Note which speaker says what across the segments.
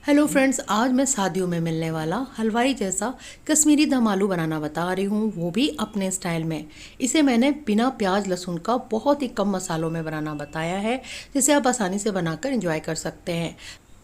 Speaker 1: Hello friends, आज मैं शादियों में मिलने वाला हलवाई जैसा कश्मीरी दम आलू बनाना बता रही हूँ, वो भी अपने स्टाइल में। इसे मैंने बिना प्याज लहसुन का बहुत ही कम मसालों में बनाना बताया है, जिसे आप आसानी से बनाकर एंजॉय कर सकते हैं।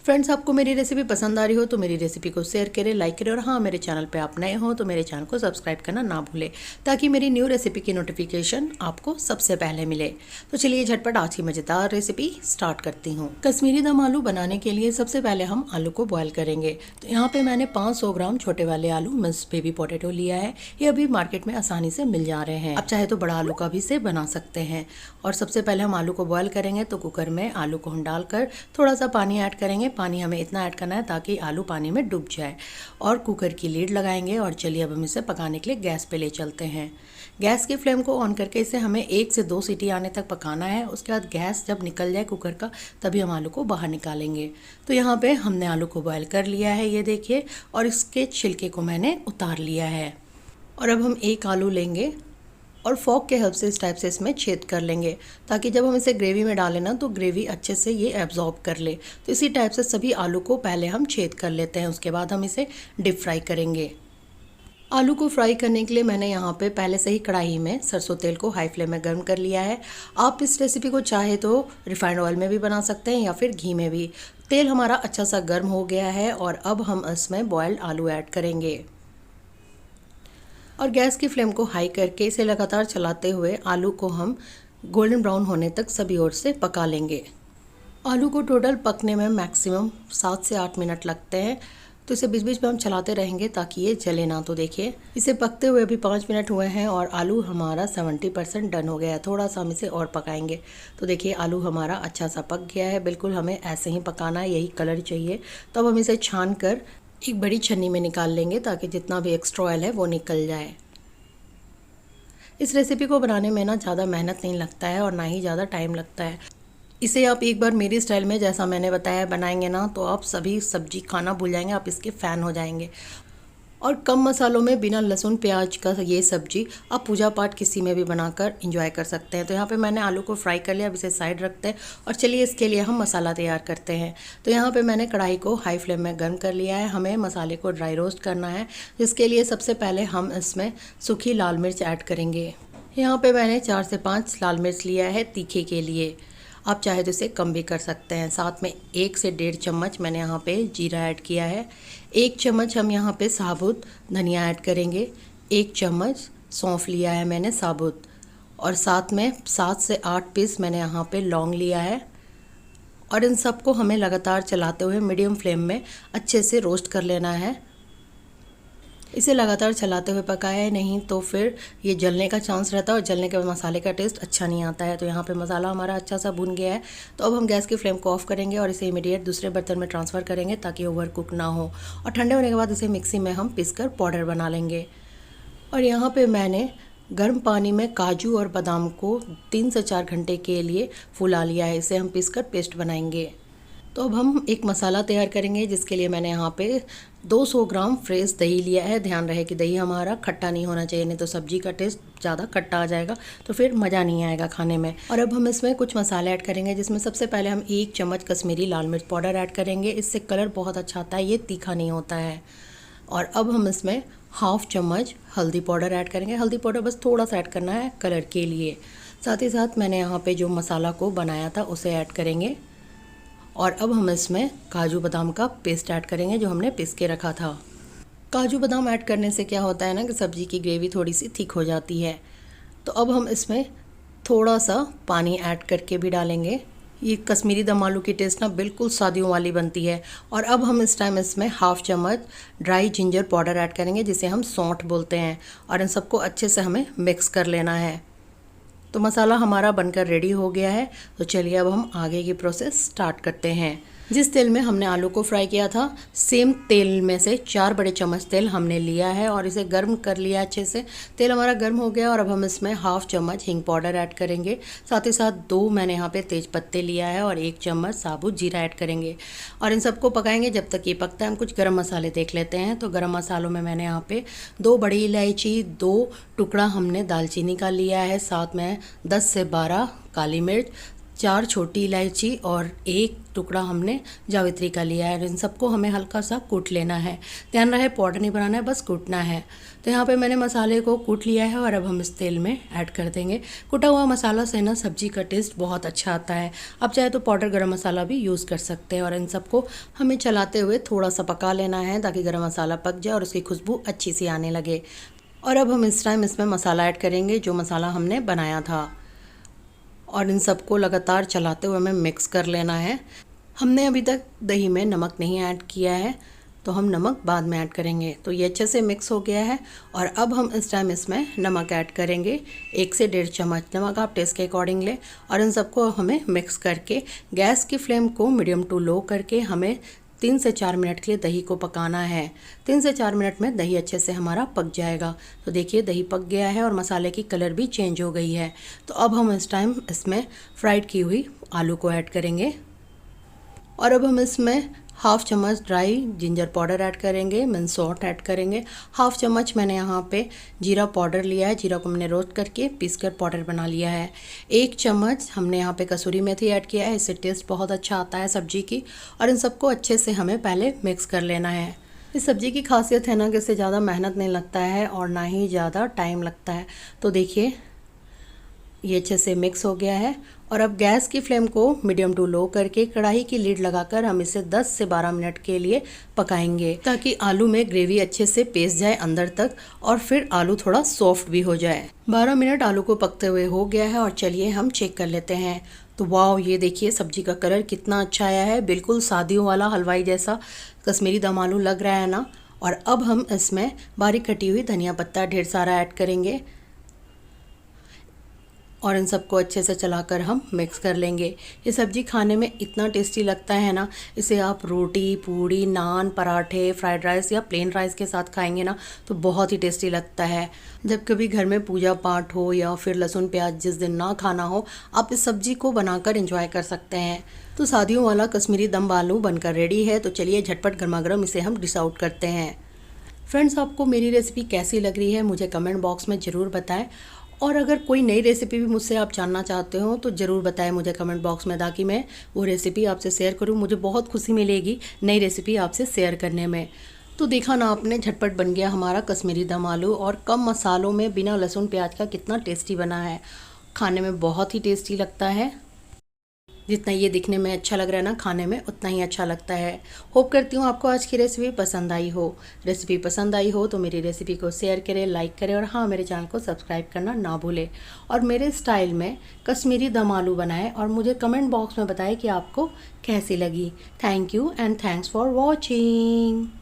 Speaker 1: फ्रेंड्स, आपको मेरी रेसिपी पसंद आ रही हो तो मेरी रेसिपी को शेयर करें, लाइक करें और हाँ, मेरे चैनल पे आप नए हो तो मेरे चैनल को सब्सक्राइब करना ना भूलें, ताकि मेरी न्यू रेसिपी की नोटिफिकेशन आपको सबसे पहले मिले। तो चलिए झटपट आज की मज़ेदार रेसिपी स्टार्ट करती हूँ। कश्मीरी दम आलू बनाने के लिए सबसे पहले हम आलू को बॉयल करेंगे। तो यहाँ पे मैंने 500 ग्राम छोटे वाले आलू मिक्स बेबी पोटैटो लिया है। ये अभी मार्केट में आसानी से मिल जा रहे हैं। आप चाहे तो बड़ा आलू का भी इसे बना सकते हैं। और सबसे पहले हम आलू को बॉयल करेंगे, तो कुकर में आलू को हम डालकर थोड़ा सा पानी ऐड करेंगे। पानी हमें इतना ऐड करना है ताकि आलू पानी में डूब जाए। और कुकर की लीड लगाएंगे और चलिए अब हम इसे पकाने के लिए गैस पे ले चलते हैं। गैस की फ्लेम को ऑन करके इसे हमें 1 से 2 सीटी आने तक पकाना है। उसके बाद गैस जब निकल जाए कुकर का, तभी हम आलू को बाहर निकालेंगे। तो यहाँ पे हमने आलू को बॉयल कर लिया है, ये देखिए, और इसके छिलके को मैंने उतार लिया है। और अब हम एक आलू लेंगे और फॉक के हेल्प से इस टाइप से इसमें छेद कर लेंगे, ताकि जब हम इसे ग्रेवी में डालें ना, तो ग्रेवी अच्छे से ये एब्जॉर्ब कर ले। तो इसी टाइप से सभी आलू को पहले हम छेद कर लेते हैं, उसके बाद हम इसे डीप फ्राई करेंगे। आलू को फ्राई करने के लिए मैंने यहाँ पे पहले से ही कढ़ाई में सरसों तेल को हाई फ्लेम में गर्म कर लिया है। आप इस रेसिपी को चाहे तो रिफाइंड ऑयल में भी बना सकते हैं या फिर घी में भी। तेल हमारा अच्छा सा गर्म हो गया है और अब हम इसमें बॉयल्ड आलू ऐड करेंगे। और गैस की फ्लेम को हाई करके इसे लगातार चलाते हुए आलू को हम गोल्डन ब्राउन होने तक सभी ओर से पका लेंगे। आलू को टोटल पकने में मैक्सिमम 7 से 8 मिनट लगते हैं। तो इसे बीच बीच में हम चलाते रहेंगे ताकि ये जले ना। तो देखिए, इसे पकते हुए अभी 5 मिनट हुए हैं और आलू हमारा 70% डन हो गया है। थोड़ा सा हम इसे और पकाएंगे। तो देखिए, आलू हमारा अच्छा सा पक गया है। बिल्कुल हमें ऐसे ही पकाना है, यही कलर चाहिए। तो अब हम इसे छान कर एक बड़ी छन्नी में निकाल लेंगे, ताकि जितना भी एक्स्ट्रा ऑयल है वो निकल जाए। इस रेसिपी को बनाने में ना ज़्यादा मेहनत नहीं लगता है और ना ही ज़्यादा टाइम लगता है। इसे आप एक बार मेरी स्टाइल में जैसा मैंने बताया बनाएंगे ना, तो आप सभी सब्जी खाना भूल जाएंगे, आप इसके फ़ैन हो जाएंगे। और कम मसालों में बिना लहसुन प्याज का ये सब्जी आप पूजा पाठ किसी में भी बनाकर एंजॉय कर सकते हैं। तो यहाँ पे मैंने आलू को फ्राई कर लिया, अब इसे साइड रखते हैं और चलिए इसके लिए हम मसाला तैयार करते हैं। तो यहाँ पे मैंने कढ़ाई को हाई फ्लेम में गर्म कर लिया है। हमें मसाले को ड्राई रोस्ट करना है, जिसके लिए सबसे पहले हम इसमें सूखी लाल मिर्च ऐड करेंगे। यहाँ पे मैंने 4 से 5 लाल मिर्च लिया है तीखे के लिए। आप चाहे तो इसे कम भी कर सकते हैं। साथ में 1 से 1.5 चम्मच मैंने यहाँ पे जीरा ऐड किया है। 1 चम्मच हम यहाँ पे साबुत धनिया ऐड करेंगे। 1 चम्मच सौंफ लिया है मैंने साबुत। और साथ में 7 से 8 पीस मैंने यहाँ पे लौंग लिया है। और इन सबको हमें लगातार चलाते हुए मीडियम फ्लेम में अच्छे से रोस्ट कर लेना है। इसे लगातार चलाते हुए पकाया है, नहीं तो फिर ये जलने का चांस रहता है और जलने के बाद मसाले का टेस्ट अच्छा नहीं आता है। तो यहाँ पे मसाला हमारा अच्छा सा भुन गया है। तो अब हम गैस की फ्लेम को ऑफ करेंगे और इसे इमीडिएट दूसरे बर्तन में ट्रांसफ़र करेंगे, ताकि ओवर कुक ना हो। और ठंडे होने के बाद इसे मिक्सी में हम पीसकर पाउडर बना लेंगे। और यहाँ पर मैंने गर्म पानी में काजू और बादाम को 3 से 4 घंटे के लिए फुला लिया है। इसे हम पीसकर पेस्ट बनाएंगे। तो अब हम एक मसाला तैयार करेंगे, जिसके लिए मैंने यहाँ पे 200 ग्राम फ्रेश दही लिया है। ध्यान रहे कि दही हमारा खट्टा नहीं होना चाहिए, नहीं तो सब्जी का टेस्ट ज़्यादा खट्टा आ जाएगा, तो फिर मज़ा नहीं आएगा खाने में। और अब हम इसमें कुछ मसाले ऐड करेंगे, जिसमें सबसे पहले हम 1 चम्मच कश्मीरी लाल मिर्च पाउडर ऐड करेंगे। इससे कलर बहुत अच्छा आता है, ये तीखा नहीं होता है। और अब हम इसमें 1/2 चम्मच हल्दी पाउडर ऐड करेंगे। हल्दी पाउडर बस थोड़ा सा ऐड करना है कलर के लिए। साथ ही साथ मैंने यहाँ पे जो मसाला को बनाया था उसे ऐड करेंगे। और अब हम इसमें काजू बादाम का पेस्ट ऐड करेंगे, जो हमने पीस के रखा था। काजू बादाम ऐड करने से क्या होता है ना, कि सब्ज़ी की ग्रेवी थोड़ी सी थिक हो जाती है। तो अब हम इसमें थोड़ा सा पानी ऐड करके भी डालेंगे। ये कश्मीरी दम आलू की टेस्ट ना बिल्कुल शादियों वाली बनती है। और अब हम इस टाइम इसमें 1/2 चम्मच ड्राई जिंजर पाउडर ऐड करेंगे, जिसे हम सौंठ बोलते हैं। और इन सबको अच्छे से हमें मिक्स कर लेना है। तो मसाला हमारा बनकर रेडी हो गया है। तो चलिए अब हम आगे की प्रोसेस स्टार्ट करते हैं। जिस तेल में हमने आलू को फ्राई किया था, सेम तेल में से 4 बड़े चम्मच तेल हमने लिया है और इसे गर्म कर लिया अच्छे से। तेल हमारा गर्म हो गया और अब हम इसमें 1/2 चम्मच हींग पाउडर ऐड करेंगे। साथ ही साथ 2 मैंने यहाँ पे तेज पत्ते लिया है और 1 चम्मच साबुत जीरा ऐड करेंगे। और इन सबको पकाएंगे जब तक ये पकता है। हम कुछ गरम मसाले देख लेते हैं। तो गरम मसालों में मैंने यहाँ पे 2 बड़ी इलायची, 2 टुकड़ा हमने दालचीनी का लिया है, साथ में 10 से 12 काली मिर्च, 4 छोटी इलायची और 1 टुकड़ा हमने जावित्री का लिया है। इन सबको हमें हल्का सा कूट लेना है। ध्यान रहे पाउडर नहीं बनाना है, बस कूटना है। तो यहाँ पे मैंने मसाले को कूट लिया है और अब हम इस तेल में ऐड कर देंगे। कुटा हुआ मसाला से ना सब्जी का टेस्ट बहुत अच्छा आता है। आप चाहे तो पाउडर गरम मसाला भी यूज़ कर सकते हैं। और इन सबको हमें चलाते हुए थोड़ा सा पका लेना है ताकि गरम मसाला पक जाए और उसकी खुशबू अच्छी सी आने लगे। और अब हम इस टाइम इसमें मसाला ऐड करेंगे, जो मसाला हमने बनाया था। और इन सबको लगातार चलाते हुए हमें मिक्स कर लेना है। हमने अभी तक दही में नमक नहीं ऐड किया है, तो हम नमक बाद में ऐड करेंगे। तो ये अच्छे से मिक्स हो गया है और अब हम इस टाइम इसमें नमक ऐड करेंगे, 1 से 1.5 चम्मच नमक आप टेस्ट के अकॉर्डिंग लें। और इन सबको हमें मिक्स करके गैस की फ्लेम को मीडियम टू लो करके हमें 3 से 4 मिनट के लिए दही को पकाना है। 3 से 4 मिनट में दही अच्छे से हमारा पक जाएगा। तो देखिए दही पक गया है और मसाले की कलर भी चेंज हो गई है। तो अब हम इस टाइम इसमें फ्राइड की हुई आलू को ऐड करेंगे और अब हम इसमें 1/2 चम्मच ड्राई जिंजर पाउडर ऐड करेंगे, मीन्स सॉल्ट ऐड करेंगे। 1/2 चम्मच मैंने यहाँ पे जीरा पाउडर लिया है, जीरा को मैंने रोस्ट करके पीस कर पाउडर बना लिया है। 1 चम्मच हमने यहाँ पे कसूरी मेथी ऐड किया है, इससे टेस्ट बहुत अच्छा आता है सब्जी की। और इन सबको अच्छे से हमें पहले मिक्स कर लेना है। इस सब्ज़ी की खासियत है ना कि इससे ज़्यादा मेहनत नहीं लगता है और ना ही ज़्यादा टाइम लगता है। तो देखिए ये अच्छे से मिक्स हो गया है और अब गैस की फ्लेम को मीडियम टू लो करके कढ़ाई की लीड लगाकर हम इसे 10 से 12 मिनट के लिए पकाएंगे, ताकि आलू में ग्रेवी अच्छे से पेस जाए अंदर तक और फिर आलू थोड़ा सॉफ्ट भी हो जाए। 12 मिनट आलू को पकते हुए हो गया है और चलिए हम चेक कर लेते हैं। तो वाह, ये देखिए सब्जी का कलर कितना अच्छा आया है, बिल्कुल शादियों वाला हलवाई जैसा कश्मीरी दम आलू लग रहा है ना। और अब हम इसमें बारीक कटी हुई धनिया पत्ता ढेर सारा ऐड करेंगे और इन सबको अच्छे से चलाकर हम मिक्स कर लेंगे। ये सब्ज़ी खाने में इतना टेस्टी लगता है ना, इसे आप रोटी, पूड़ी, नान, पराठे, फ्राइड राइस या प्लेन राइस के साथ खाएंगे ना तो बहुत ही टेस्टी लगता है। जब कभी घर में पूजा पाठ हो या फिर लहसुन प्याज जिस दिन ना खाना हो, आप इस सब्ज़ी को बनाकर एंजॉय कर सकते हैं। तो शादियों वाला कश्मीरी दम आलू बनकर रेडी है। तो चलिए झटपट गर्मा गर्म इसे हम डिश आउट करते हैं। फ्रेंड्स, आपको मेरी रेसिपी कैसी लग रही है मुझे कमेंट बॉक्स में ज़रूर बताएं। और अगर कोई नई रेसिपी भी मुझसे आप जानना चाहते हो तो ज़रूर बताएं मुझे कमेंट बॉक्स में, ताकि मैं वो रेसिपी आपसे शेयर करूं। मुझे बहुत खुशी मिलेगी नई रेसिपी आपसे शेयर करने में। तो देखा ना आपने, झटपट बन गया हमारा कश्मीरी दम आलू और कम मसालों में बिना लहसुन प्याज का कितना टेस्टी बना है। खाने में बहुत ही टेस्टी लगता है। जितना ये दिखने में अच्छा लग रहा है ना, खाने में उतना ही अच्छा लगता है। होप करती हूँ आपको आज की रेसिपी पसंद आई हो। रेसिपी पसंद आई हो तो मेरी रेसिपी को शेयर करें, लाइक करें और हाँ, मेरे चैनल को सब्सक्राइब करना ना भूलें। और मेरे स्टाइल में कश्मीरी दम आलू बनाएं और मुझे कमेंट बॉक्स में बताएं कि आपको कैसी लगी। Thank you and thanks for watching.